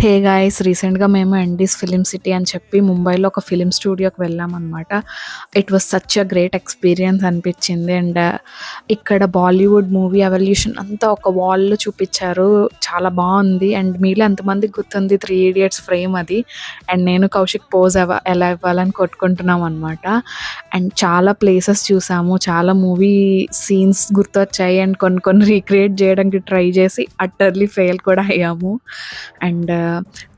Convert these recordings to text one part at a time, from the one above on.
Hey guys, రీసెంట్గా మేము MDs film city అని చెప్పి ముంబైలో ఒక ఫిలిం స్టూడియోకి వెళ్ళామన్నమాట. It was such a great experience అనిపించింది. అండ్ ఇక్కడ బాలీవుడ్ మూవీ ఎవల్యూషన్ అంతా ఒక వాల్లో చూపించారు. చాలా బాగుంది. అండ్ మీలో ఎంతమందికి గుర్తుంది 3 ఇడియట్స్ ఫ్రేమ్ అది. అండ్ నేను కౌశిక్ పోజ్ ఎలా ఇవ్వాలని కొట్టుకుంటున్నాం అనమాట. అండ్ చాలా ప్లేసెస్ చూసాము, చాలా మూవీ సీన్స్ గుర్తొచ్చాయి. అండ్ కొన్ని కొన్ని రీక్రియేట్ చేయడానికి ట్రై చేసి అట్టర్లీ ఫెయిల్ కూడా అయ్యాము. అండ్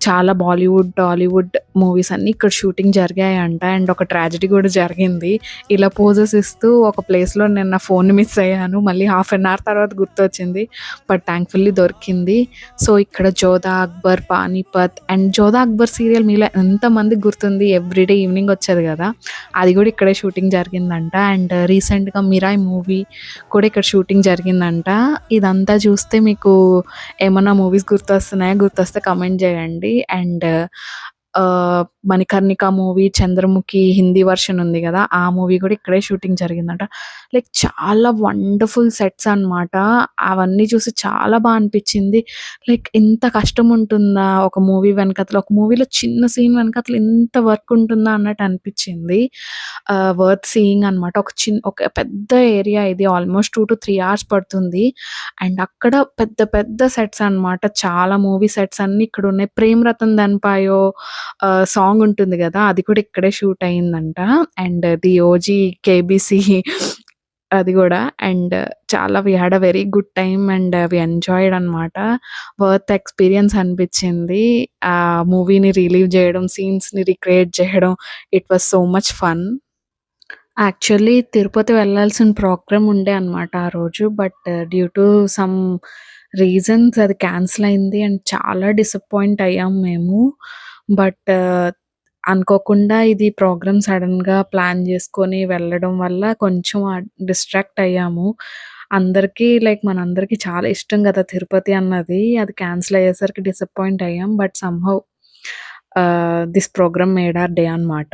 చాలా బాలీవుడ్, టాలీవుడ్ మూవీస్ అన్నీ ఇక్కడ షూటింగ్ జరిగాయంట. అండ్ ఒక ట్రాజెడీ కూడా జరిగింది. ఇలా పోజెస్ ఇస్తూ ఒక ప్లేస్లో నేను నా ఫోన్ మిస్ అయ్యాను. మళ్ళీ హాఫ్ అన్ అవర్ తర్వాత గుర్తొచ్చింది, బట్ థ్యాంక్ఫుల్లీ దొరికింది. సో ఇక్కడ జోధా అక్బర్, పానీపత్ అండ్ జోధా అక్బర్ సీరియల్ మీలో ఎంతమందికి గుర్తుంది? ఎవ్రీడే ఈవినింగ్ వచ్చేది కదా, అది కూడా ఇక్కడే షూటింగ్ జరిగిందంట. అండ్ రీసెంట్గా మిరాయ్ మూవీ కూడా ఇక్కడ షూటింగ్ జరిగిందంట. ఇదంతా చూస్తే మీకు ఏమన్నా మూవీస్ గుర్తొస్తే కమెంట్ చేయండి. And Manikarnika movie 'Chandramukhi' Hindi version ఉంది కదా, ఆ మూవీ కూడా ఇక్కడే షూటింగ్ జరిగిందంట. లైక్ చాలా వండర్ఫుల్ సెట్స్ అనమాట. అవన్నీ చూసి చాలా బాగా అనిపించింది. లైక్ ఇంత కష్టం ఉంటుందా ఒక మూవీ వెనకతల, ఒక మూవీలో చిన్న సీన్ వెనకతల ఇంత వర్క్ ఉంటుందా అన్నట్టు అనిపించింది. వర్త్ సీయింగ్ అనమాట. ఒక పెద్ద ఏరియా ఇది, ఆల్మోస్ట్ 2 to 3 hours పడుతుంది. అండ్ అక్కడ పెద్ద పెద్ద సెట్స్ అనమాట. చాలా మూవీ సెట్స్ అన్నీ ఇక్కడ ఉన్నాయి. 'ప్రేమ్ రతన్ ధన్ పాయో' సాంగ్ ఉంటుంది కదా, అది కూడా ఇక్కడే షూట్ అయిందంట. అండ్ ది ఓజీ కేబీసీ అది కూడా. అండ్ చాలా we had a very good time and we enjoyed అనమాట. వర్త్ ఎక్స్పీరియన్స్ అనిపించింది. ఆ మూవీని రిలీవ్ చేయడం, సీన్స్ని రిక్రియేట్ చేయడం, it was so much fun. Actually Tirupati వెళ్ళాల్సిన ప్రోగ్రామ్ ఉండే అనమాట ఆ రోజు. But due to some reasons అది క్యాన్సిల్ అయింది. అండ్ చాలా డిసప్పాయింట్ అయ్యాం మేము. బట్ అనుకోకుండా ఇది ప్రోగ్రామ్ సడన్‌గా ప్లాన్ చేసుకొని వెళ్ళడం వల్ల కొంచెం డిస్ట్రాక్ట్ అయ్యాము. అందరికీ లైక్ మనందరికీ చాలా ఇష్టం కదా తిరుపతి అన్నది. అది క్యాన్సిల్ అయ్యేసరికి డిసప్పాయింట్ అయ్యాం. But somehow this program made our day అనమాట.